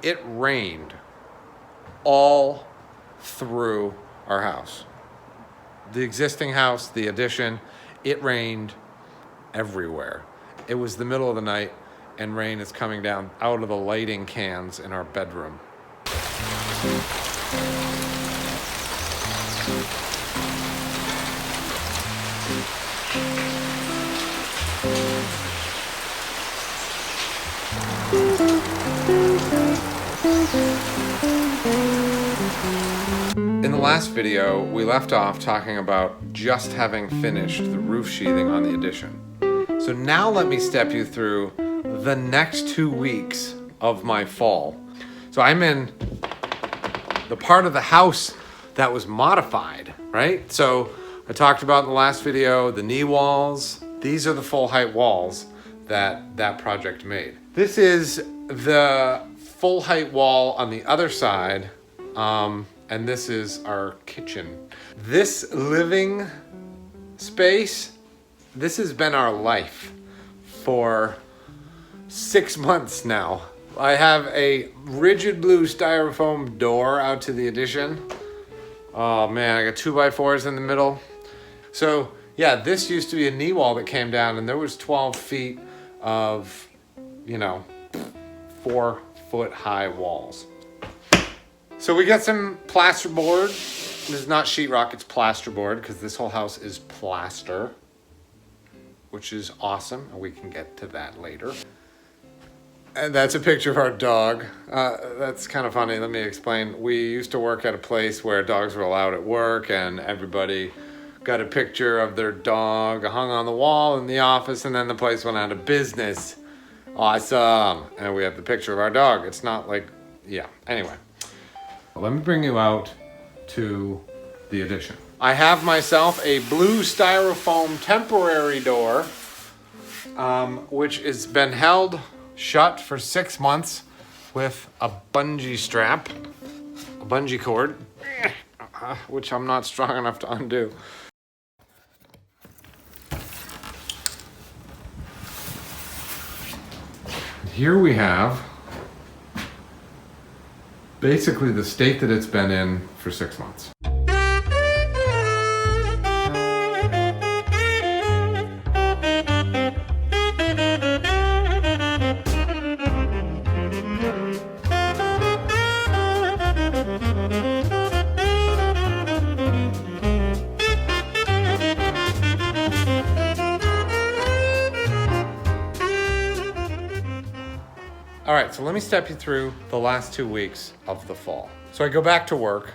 it rained all through our house. The existing house, the addition, it rained everywhere. It was the middle of the night and rain is coming down out of the lighting cans in our bedroom. In the last video, we left off talking about just having finished the roof sheathing on the addition. So now let me step you through the next 2 weeks of my fall. So I'm in the part of the house that was modified, right? So I talked about in the last video, the knee walls. These are the full height walls that project made. This is the full height wall on the other side. And this is our kitchen. This living space, this has been our life for 6 months now. I have a rigid blue styrofoam door out to the addition. Oh man, I got 2x4s in the middle. So yeah, this used to be a knee wall that came down and there was 12 feet of, 4-foot high walls. So we got some plasterboard. This is not sheetrock, it's plasterboard because this whole house is plaster, which is awesome. And we can get to that later. And that's a picture of our dog. That's kind of funny. Let me explain. We used to work at a place where dogs were allowed at work and everybody got a picture of their dog hung on the wall in the office and then the place went out of business. Awesome. And we have the picture of our dog. It's not like, yeah, anyway. Let me bring you out to the addition. I have myself a blue styrofoam temporary door, which has been held shut for 6 months with a bungee strap, a bungee cord, which I'm not strong enough to undo. Here we have basically the state that it's been in for 6 months. All right, so let me step you through the last 2 weeks of the fall. So I go back to work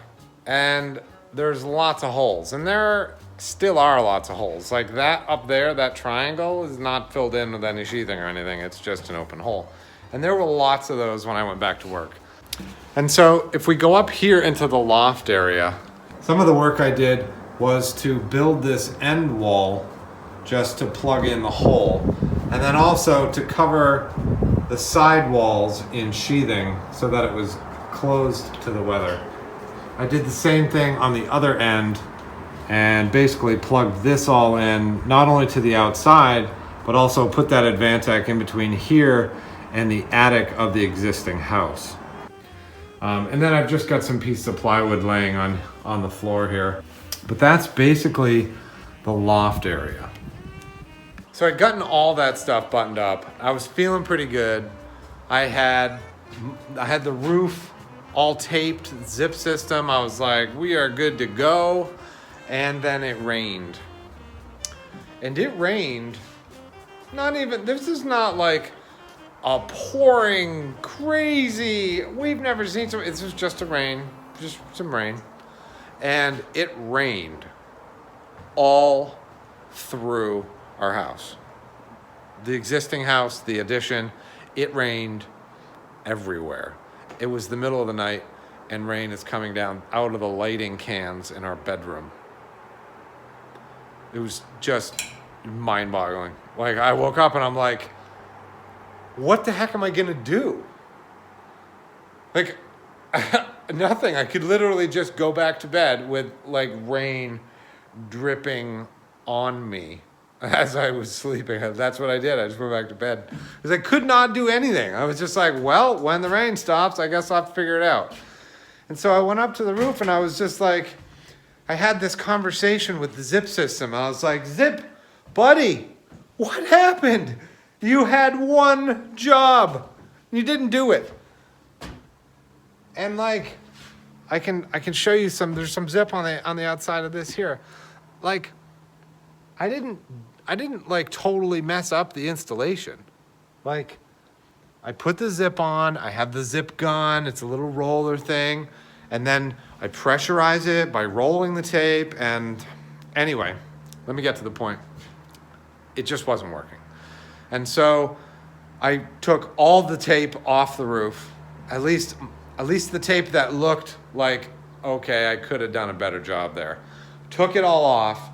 and there's lots of holes and there still are lots of holes. Like that up there, that triangle is not filled in with any sheathing or anything. It's just an open hole. And there were lots of those when I went back to work. And so if we go up here into the loft area, some of the work I did was to build this end wall just to plug in the hole. And then also to cover the side walls in sheathing so that it was closed to the weather. I did the same thing on the other end and basically plugged this all in, not only to the outside, but also put that Advantech in between here and the attic of the existing house. And then I've just got some pieces of plywood laying on the floor here. But that's basically the loft area. So I'd gotten all that stuff buttoned up. I was feeling pretty good. I had the roof all taped, zip system. I was like, we are good to go. And then it rained. And it rained, this is not like a pouring crazy, we've never seen some, this was just some rain. And it rained all through our house. The existing house, the addition, it rained everywhere. It was the middle of the night and rain is coming down out of the lighting cans in our bedroom. It was just mind-boggling. Like I woke up and I'm like, what the heck am I gonna do? Like, nothing. I could literally just go back to bed with like rain dripping on me as I was sleeping. That's what I did. I just went back to bed because I could not do anything. I was just like, well, when the rain stops, I guess I'll have to figure it out. And so I went up to the roof and I was just like, I had this conversation with the Zip system. I was like, Zip, buddy, what happened? You had one job. You didn't do it. And like, I can show you some, there's some zip on the outside of this here. Like, I didn't like totally mess up the installation. Like, I put the zip on, I have the zip gun, it's a little roller thing, and then I pressurize it by rolling the tape, and anyway, let me get to the point. It just wasn't working. And so I took all the tape off the roof, at least the tape that looked like, okay, I could have done a better job there. Took it all off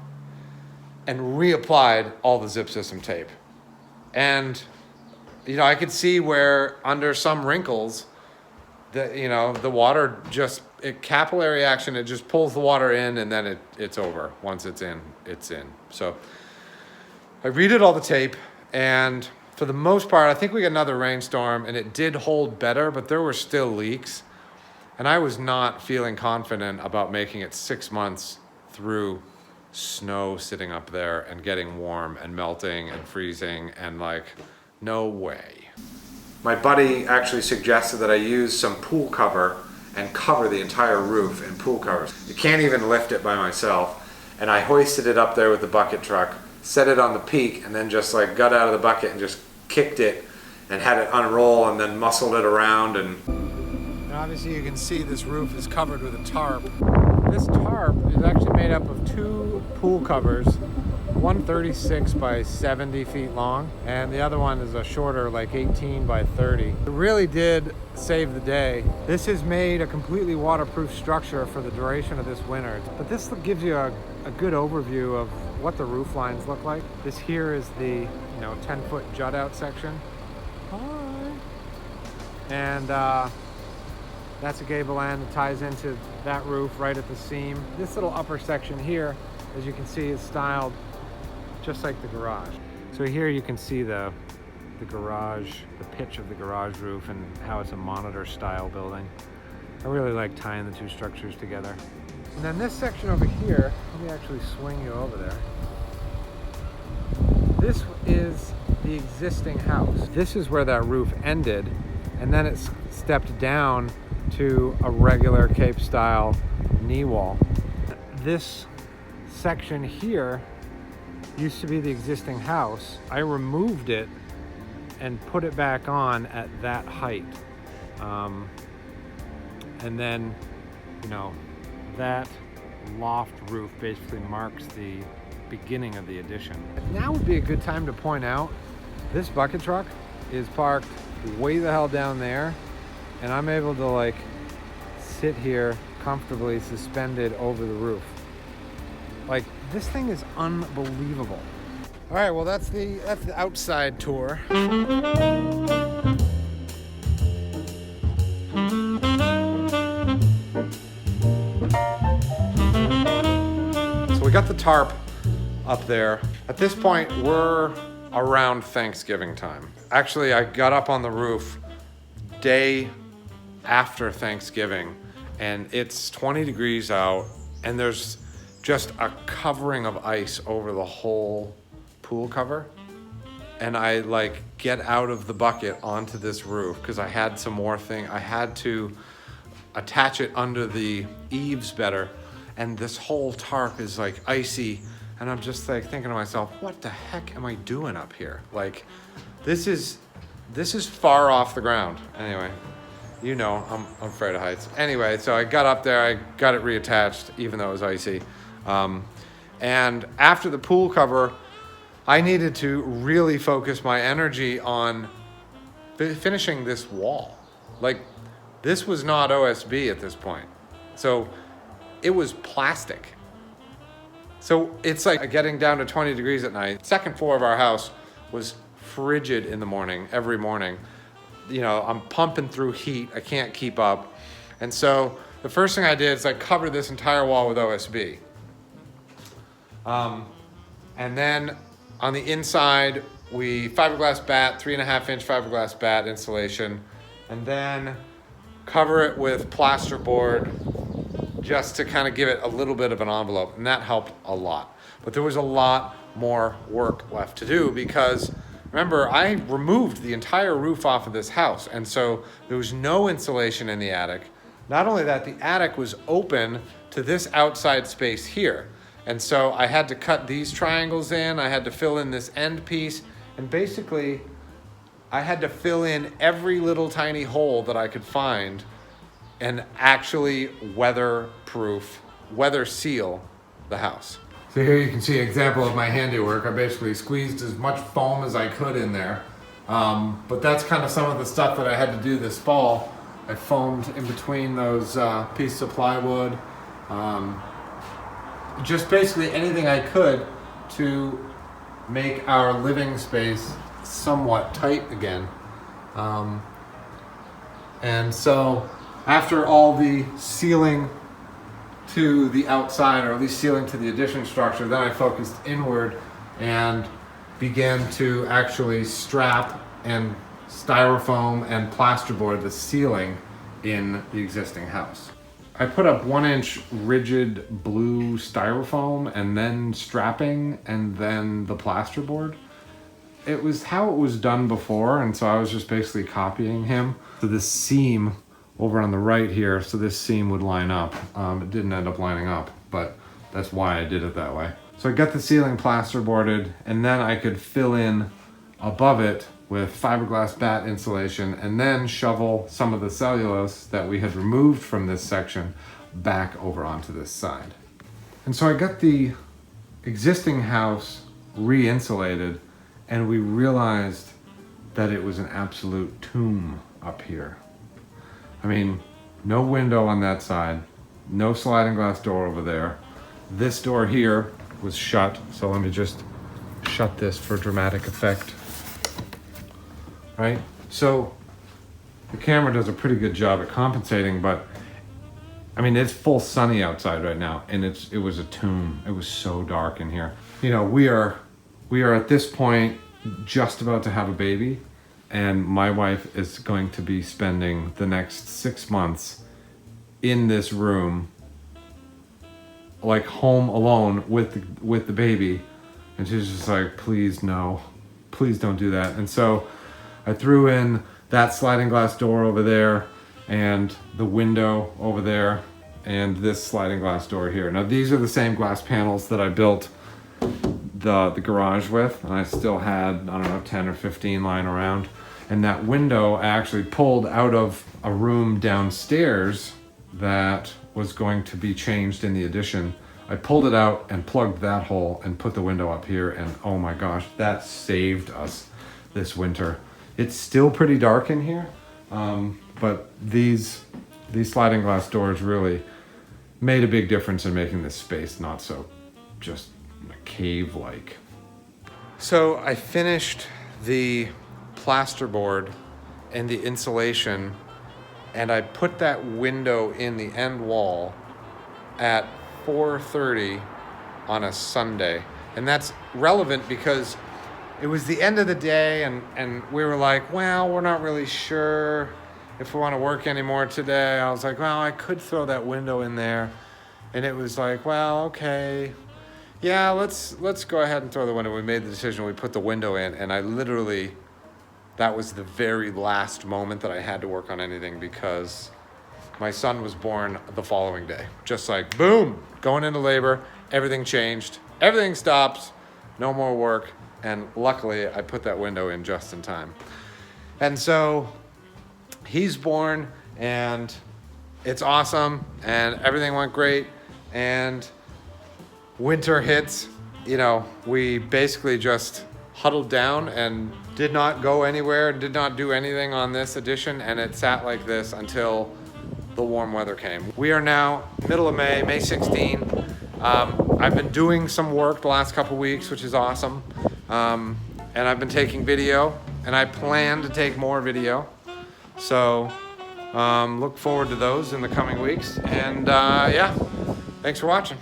and reapplied all the Zip system tape. And, I could see where under some wrinkles, the water just, capillary action, it just pulls the water in and then it's over. Once it's in, it's in. So I redid all the tape, and for the most part, I think we got another rainstorm and it did hold better, but there were still leaks. And I was not feeling confident about making it 6 months through snow sitting up there and getting warm and melting and freezing and like, no way. My buddy actually suggested that I use some pool cover and cover the entire roof in pool covers. You can't even lift it by myself. And I hoisted it up there with the bucket truck, set it on the peak, and then just like got out of the bucket and just kicked it and had it unroll and then muscled it around. And obviously you can see this roof is covered with a tarp. This tarp is actually made up of 2 pool covers, one 36 by 70 feet long, and the other one is a shorter, like 18 by 30. It really did save the day. This has made a completely waterproof structure for the duration of this winter. But this gives you a good overview of what the roof lines look like. This here is the 10-foot jut out section. Hi. And that's a gable end that ties into that roof right at the seam. This little upper section here, as you can see, is styled just like the garage. So here you can see the garage, the pitch of the garage roof and how it's a monitor style building. I really like tying the 2 structures together. And then this section over here, let me actually swing you over there. This is the existing house. This is where that roof ended, and then it stepped down to a regular Cape style knee wall. This section here used to be the existing house. I removed it and put it back on at that height. And then, that loft roof basically marks the beginning of the addition. Now would be a good time to point out, this bucket truck is parked way the hell down there, and I'm able to like sit here comfortably suspended over the roof. Like, this thing is unbelievable. All right, well that's the outside tour. So we got the tarp up there. At this point, we're around Thanksgiving time. Actually, I got up on the roof day after Thanksgiving, and it's 20 degrees out, and there's just a covering of ice over the whole pool cover. And I like get out of the bucket onto this roof because I had some more thing. I had to attach it under the eaves better, and this whole tarp is like icy, and I'm just like thinking to myself, what the heck am I doing up here? Like, this is far off the ground. Anyway, I'm afraid of heights. Anyway, so I got up there, I got it reattached even though it was icy. And after the pool cover, I needed to really focus my energy on finishing this wall. Like, this was not OSB at this point. So it was plastic. So it's like getting down to 20 degrees at night. Second floor of our house was frigid in the morning, every morning. I'm pumping through heat. I can't keep up. And so the first thing I did is I covered this entire wall with OSB. And then On the inside, we fiberglass bat, 3.5-inch fiberglass bat insulation, and then cover it with plasterboard just to kind of give it a little bit of an envelope, and that helped a lot. But there was a lot more work left to do because remember, I removed the entire roof off of this house, and so there was no insulation in the attic. Not only that, the attic was open to this outside space here. And so I had to cut these triangles in, I had to fill in this end piece, and basically I had to fill in every little tiny hole that I could find and actually weather seal the house. So here you can see an example of my handiwork. I basically squeezed as much foam as I could in there. But that's kind of some of the stuff that I had to do this fall. I foamed in between those pieces of plywood. Just basically anything I could to make our living space somewhat tight again. And so after all the sealing to the outside, or at least sealing to the addition structure, then I focused inward and began to actually strap and styrofoam and plasterboard the ceiling in the existing house. I put up 1-inch rigid blue styrofoam and then strapping and then the plasterboard. It was how it was done before, and so I was just basically copying him. So this seam over on the right here, so this seam would line up. It didn't end up lining up, but that's why I did it that way. So I got the ceiling plasterboarded, and then I could fill in above it with fiberglass bat insulation and then shovel some of the cellulose that we had removed from this section back over onto this side. And so I got the existing house re-insulated, and we realized that it was an absolute tomb up here. I mean, no window on that side, no sliding glass door over there. This door here was shut, so let me just shut this for dramatic effect. Right? So the camera does a pretty good job at compensating, but I mean, it's full sunny outside right now, and it was a tomb. It was so dark in here. You know, we are at this point just about to have a baby, and my wife is going to be spending the next 6 months in this room, like home alone with the baby, and she's just like, please no, please don't do that. And so I threw in that sliding glass door over there and the window over there and this sliding glass door here. Now these are the same glass panels that I built the garage with, and I still had, I don't know, 10 or 15 lying around. And that window I actually pulled out of a room downstairs that was going to be changed in the addition. I pulled it out and plugged that hole and put the window up here, and oh my gosh, that saved us this winter. It's still pretty dark in here, but these sliding glass doors really made a big difference in making this space not so just cave-like. So I finished the plasterboard and the insulation, and I put that window in the end wall at 4:30 on a Sunday. And that's relevant because it was the end of the day, and we were like, well, we're not really sure if we want to work anymore today. I was like, well, I could throw that window in there. And it was like, well, okay, yeah, let's go ahead and throw the window. We made the decision, we put the window in, and I literally, that was the very last moment that I had to work on anything because my son was born the following day. Just like, boom, going into labor, everything changed, everything stopped, no more work. And luckily I put that window in just in time. And so he's born, and it's awesome, and everything went great. And winter hits, you know, we basically just huddled down and did not go anywhere, did not do anything on this addition, and it sat like this until the warm weather came. We are now middle of May 16. I've been doing some work the last couple weeks, which is awesome. And I've been taking video, and I plan to take more video. So look forward to those in the coming weeks. And yeah, thanks for watching.